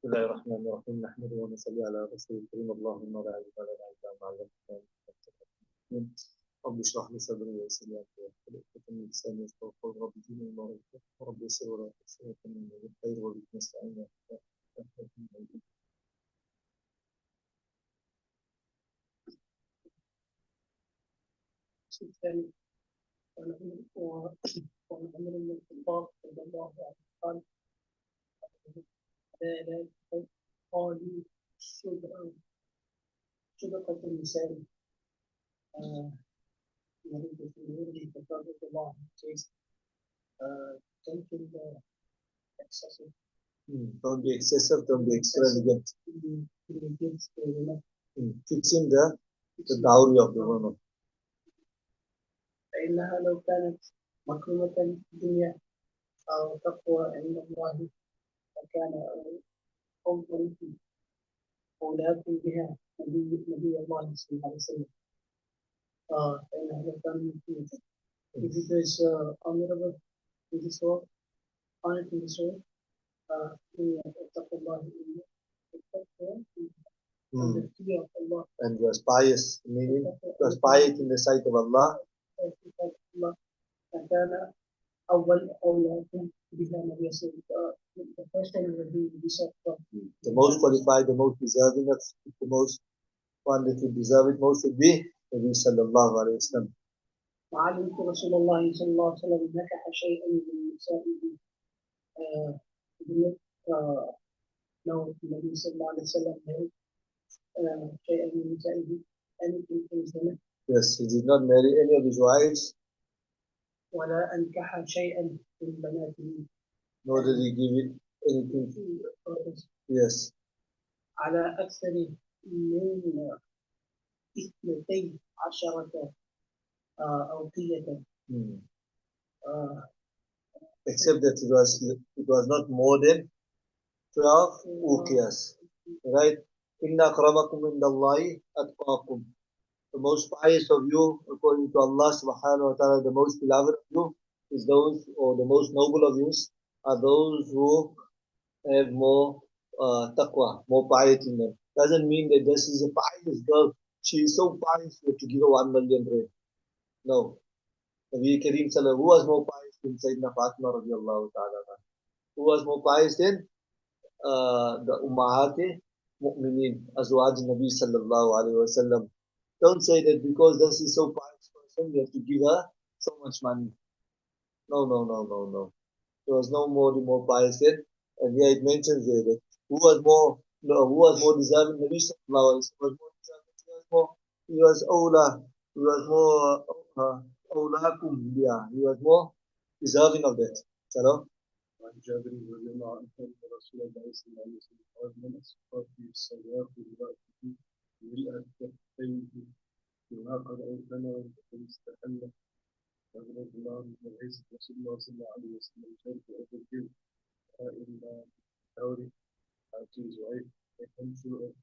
بسم الله الرحمن الرحيم نحمده ونصلي على رسوله الكريم اللهم لا علم لنا الا ما علمتنا انك انت العليم الحكيم رب اشرح لي صدري ويسر لي امري واحلل عقدة من لساني يفقهوا قولي رب زدني علما رب يسر ولا تعسر وتمم بالخير وبك نستعين الثاني وعن عمر بن الخطاب رضي الله عنه قال لا قالوا صدقة النساء يريد في نوره فقال رضي الله عنه says don't be excessive don't be excessive, don't be extravagant in the gifts to women fixing the dowry of the woman. فإنها لو كانت مكرمة في الدنيا أو تقوى عند الله فكان أفضل أولاكم بها نبي الله صلى الله عليه وسلم. فإنها لو كانت مكرمة. If it is honorable in this world, honored in this world, اتقوا الله and the fear of Allah. And was pious, meaning was pious in the sight of Allah. فكان أول أولاكم بها نبي صلى الله عليه وسلم. The first one will be the most qualified, the most deserving of the most one that would deserve it most would be Nabi sallallahu alayhi wa sallam. وعلمت رسول الله صلى الله عليه وسلم نكح شيئا من نسائه لو النبي صلى الله عليه وسلم شيئا من نسائه anything from his women. Yes, he did not marry any of his wives. ولا أنكح شيئا من بناته. Nor did he give it anything to others. Yes. على أكثر من 12 أوقية. Except that it was not more than 12 uqiyas. Right? Inna akramakum indallahi atqakum. The most pious of you, according to Allah subhanahu wa ta'ala, the most beloved of you is those, or the most noble of you are those who have more taqwa, more piety in them. Doesn't mean that this is a pious girl. She is so pious you have to give her 1 million bread. No. Nabi Kareem Sallallahu, who was more pious than Sayyidina Fatima radiallahu ta'ala? Who was more pious than the Ummahat Mu'mineen, Azwaj Nabi Sallallahu Alaihi Wasallam? Don't say that because this is so pious person, you have to give her so much money. No. There was no more pious than, and here it mentions there that who was more deserving? Nabi Sallallahu Alaihi Wasallam was more deserving. He was awla. He was more awlakum. Yeah, he was more deserving of that. Hello. عن جابر رضي الله عنه أن رسول الله صلى الله عليه وسلم قال من أسقط في الصلاة بامرأته ملء كفيه يناقض أو ثمرا فقد استحل فغضب الله من العز رسول الله صلى الله عليه وسلم شرط أبو إلا دوري to his wife a handful of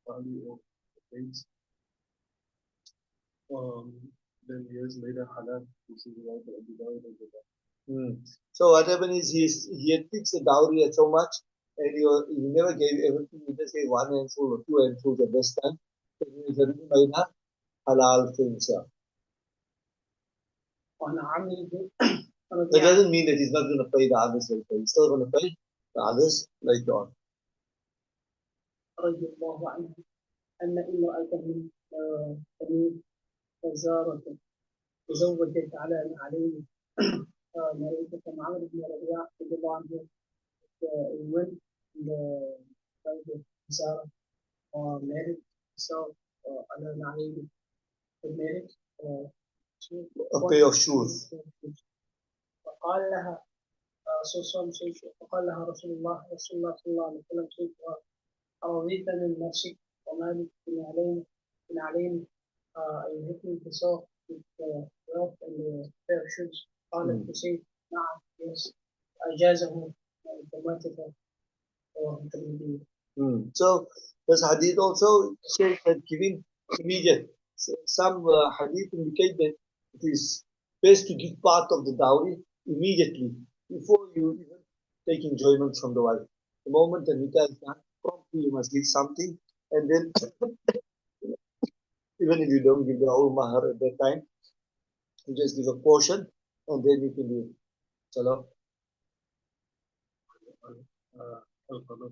barley or dates. Then years later, halal, this is right of Abu Dawud and So what happened is he had fixed the dowry at so much, and he never gave everything. He just gave 1 handful or 2 handfuls at this time. So he was everything by now halal for himself. That doesn't mean that he's not going to pay the others later. He's still going to pay the others later on. رضي الله عنه أن امرأة من بني وزارة تزوجت على عليه مريضة عمرو بن ربيعة رضي الله عنه went the Zara married herself على عليه married a pair of shoes. فقال لها فقال لها رسول الله صلى الله عليه وسلم أرضيت من نفسك ومالك من علينا يهتم بسوق الثياب and pair of shoes. قالت تسيب نعم yes أجازه automatically. So this hadith also says that giving immediate. Some hadith indicate that it is best to give part of the dowry immediately before you even take enjoyment from the wife. The moment the nikah is done, promptly you must give something, and then even if you don't give the whole mahar at that time, you just give a portion, and then you can do it. Salah. القضاء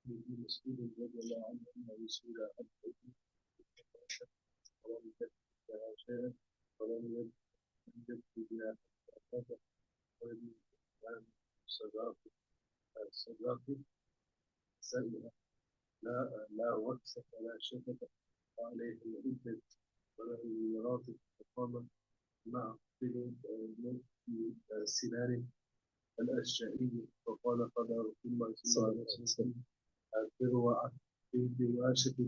من مسؤول رضي الله عنه أنه يسئل عن ولم يجد لها شيئا ولم يجد بها حتى ولم يعلم الصداق سائلة لا وكسة ولا شفقة عليه العدة ولا الميراث فقام مع قبل سنان الأشجعي فقال قال رسول الله صلى الله عليه وسلم أعتبر بنت واشة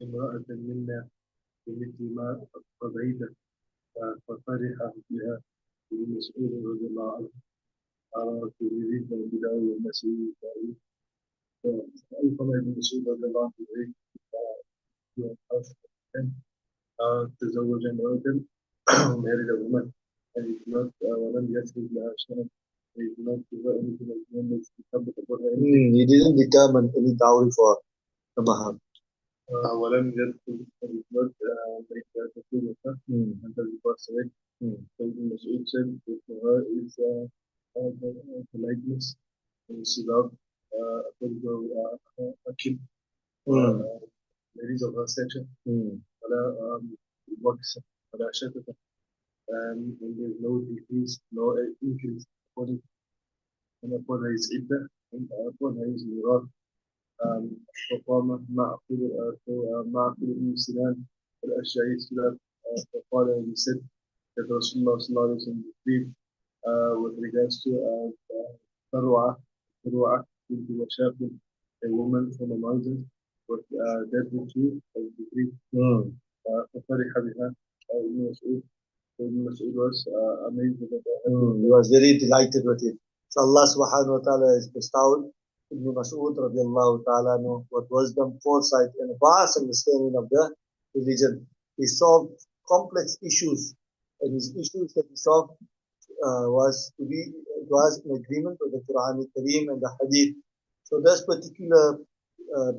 امرأة منا بمثل ما قضيت ففرح بها ابن مسعود رضي الله عنه قال تريد بدعوة المسيح فألقى ابن مسعود رضي الله عنه تزوج امرأة married a woman and he did not ولم يثبت لها شيئا he did not give her anything as long as he covered about her anything He didn't determine any dowry for the mahar. ولم يدخل he did not make her to feel with her until he passed away. So Ibn Mas'ud said that for her is politeness and sidaq according to Akil ladies of her section ولا وكسة ولا شتة and there is no decrease, no increase according and upon his iddah and upon his mirad. فقام مع كل ابن سنان الأشعري سلام فقال and he said that Rasulullah sallallahu alaihi wasallam decreed with regards to Farwa bint Washaq, a woman from a mountain with dead tree as decreed. ففرح بها ابن مسعود. Ibn Mas'ud was amazed with it. He was very delighted with it. So Allah subhanahu wa ta'ala has bestowed Ibn Mas'ud radiallahu ta'ala with wisdom, foresight, and a vast understanding of the religion. He solved complex issues, and his issues that he solved was in agreement with the Quran Kareem and the Hadith. So this particular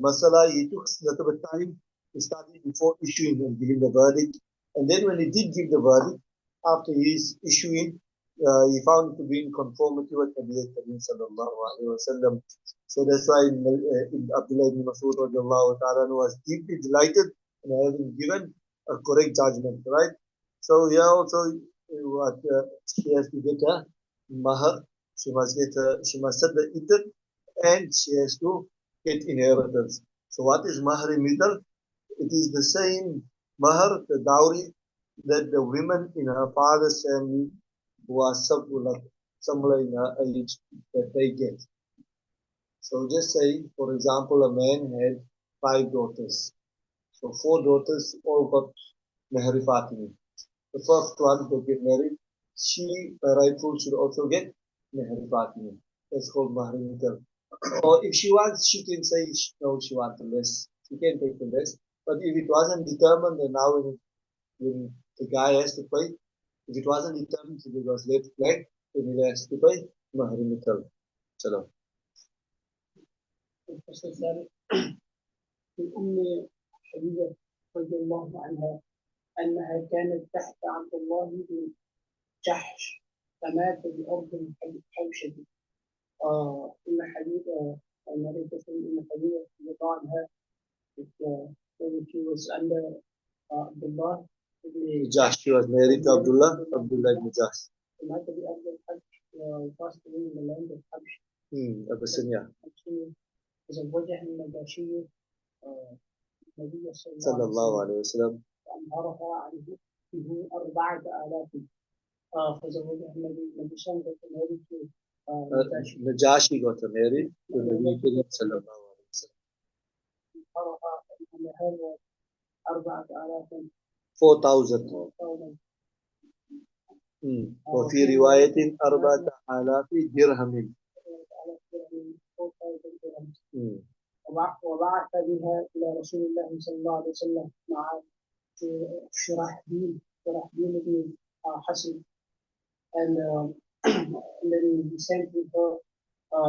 masala, he took a little bit of time to study before issuing and giving the verdict. And then when he did give the verdict, after his issuing, he found it to be in conformity with Nabi Kareem sallallahu alayhi wa sallam. So that's why Abdullah ibn Mas'ud radiallahu ta'ala was deeply delighted in having given a correct judgment, right? So here also, what she has to get a mahar, she must set the iddah, and she has to get inheritance. So what is mahar in middle? It is the same mahar, the dowry, that the women in her father's family who are similar in her age that they get. So just say, for example, a man had 5 daughters. So 4 daughters all got Meher Fatimi. The first one to get married, she, by rightful, should also get Meher Fatimi. That's called Mahar Mikal. Or if she wants, she can say, no, she wants the less. She can take the less. But if it wasn't determined, then now when the guy has to pay, if it wasn't determined, if it was left blank, then he has to pay Mahar Mikal. Salam. الفصل الثالث من أم حبيبة رضي الله عنها أنها كانت تحت عبد الله بن جحش فمات بأرض حوشة. أم حبيبة النبي أم حبيبة رضي الله عنها when she was under Abdullah ibn Jahsh, she was married to Abdullah ibn Jahsh. فمات بأرض الحبش passed away in the land of Habsh. Abyssinia. تزوجها النجاشي النبي صلى الله عليه وسلم. وأمهرها عنه به 4000. فزوجها النبي صلى الله عليه وسلم Najashi got married to Nabi Kareem صلى الله عليه وسلم. أمهرها أنها 4000 4,000. وفي رواية 4,000 درهم. وبعث بها إلى رسول الله صلى الله عليه وسلم مع شرحبيل بن حسن and then he sent with her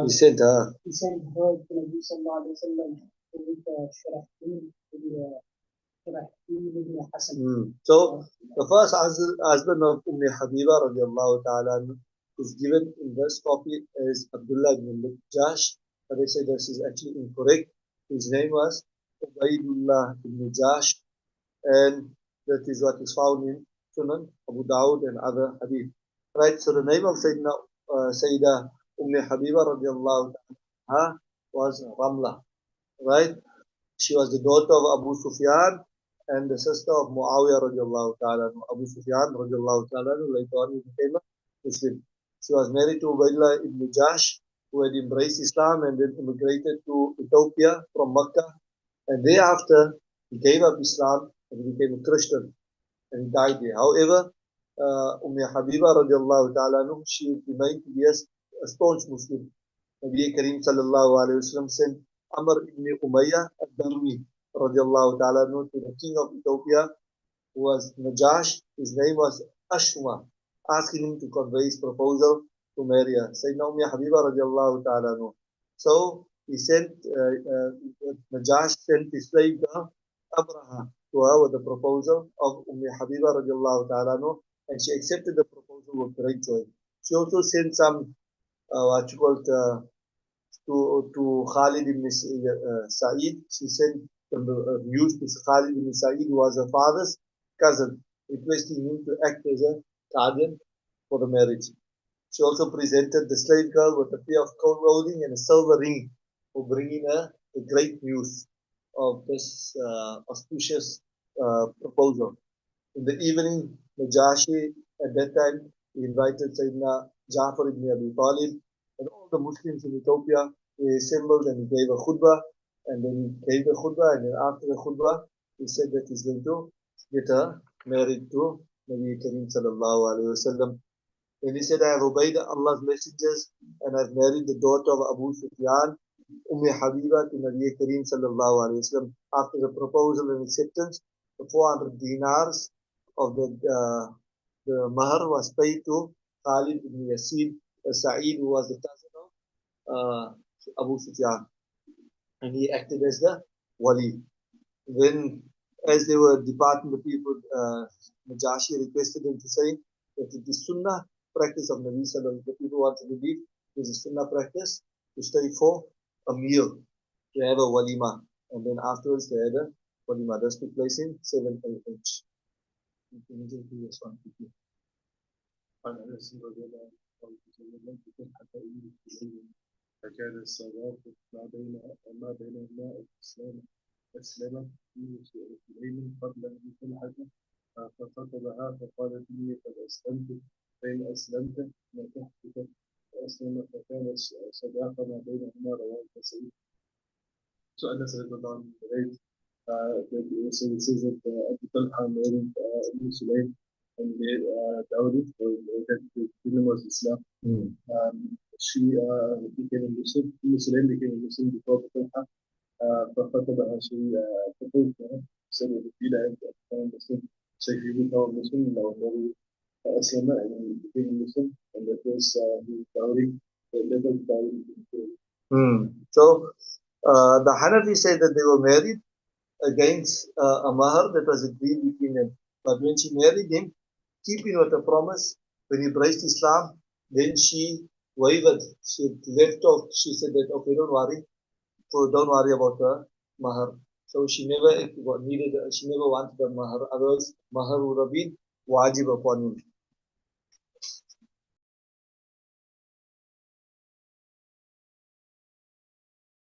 He sent her. He sent her to Nabi Sallallahu Alaihi Wasallam with Shareef ibn Hassan. So the first husband of Habiba radiallahu ta'ala is given in this copy as Abdullah ibn Jash, but they say this is actually incorrect. His name was Ubaidullah ibn Jash, and that is what is found in Sunan, Abu Dawud and other hadith. Right, so the name of Sayyidah Habiba radiallahu ta'ala was Ramla, right? She was the daughter of Abu Sufyan and the sister of Muawiyah radiallahu ta'ala. Abu Sufyan radiallahu ta'ala later on became a Muslim. She was married to Ubaidullah ibn Jash, who had embraced Islam and then immigrated to Ethiopia from Mecca. And thereafter, he gave up Islam and he became a Christian and he died there. However, Habiba radiallahu ta'ala, she remained to be a staunch Muslim. Nabi Kareem sallallahu alayhi wa sallam sent Amr ibn Umayyah al-Darmi radiallahu ta'ala to the king of Ethiopia, who was Najash. His name was Ashma, asking him to convey his proposal to marry her. Sayyidina Habiba radiallahu ta'ala. So he sent, Najash sent his slave girl Abraha to her with the proposal of Habiba radiallahu ta'ala, and she accepted the proposal with great joy. She also sent some, what you call to Khalid ibn Sa'id. She sent news to Khalid ibn Sa'id, who was her father's cousin, requesting him to act as a guardian for the marriage. She also presented the slave girl with a pair of clothing and a silver ring for bringing her the great news of this auspicious proposal. In the evening, Najashi at that time he invited Sayyidina Ja'far ibn Abi Talib and all the Muslims in Ethiopia. They assembled and he gave a khutbah, and then he gave the khutbah, and then after the khutbah he said that he's going to get her married to Nabi Kareem sallallahu alayhi wa sallam. Then he said, I have obeyed Allah's messengers and I've married the daughter of Abu Sufyan, Habiba, to Nabi Kareem sallallahu alayhi wa sallam. After the proposal and acceptance, the 400 dinars of the mahar was paid to Khalid ibn Yasid Sa'id, who was the cousin of Abu Sufyan, and he acted as the wali. Then, as they were departing, the people, Najashi requested them to say that it is sunnah practice of Nabi Sallallahu. The people wanted to leave. It is a sunnah practice to stay for a meal, to have a walima, and then afterwards they had a walima. This took place in 7 AH. عن أنس رضي الله عنه لم تكن حتى أم سليم فكان الصلاة ما بينهما الإسلام أسلمت أم سليم قبل أن تلحق فخطبها فقالت إني قد أسلمت فإن أسلمت نكحتك فأسلم فكان الصداقة ما بينهما رواه النسائي. So Anas رضي الله عنه narrates so it says that Abu Talha married Umm Sulaym and they dowry or that the kingdom was Islam. She became a Muslim. Umm Sulaym became a Muslim before Abu Talha. فخطبها she proposed to her, said if you like become Muslim, so if you become a Muslim, now marry Islam and became a Muslim, and that was his dowry, the level dowry. So the Hanafi said that they were married against a mahar that was agreed between them. But when she married him, keeping with the promise, when he embraced Islam, then she wavered. She left off. She said that, okay, don't worry about the mahar. So she never needed, she never wanted the mahar. Otherwise, mahar would have been wajib upon him.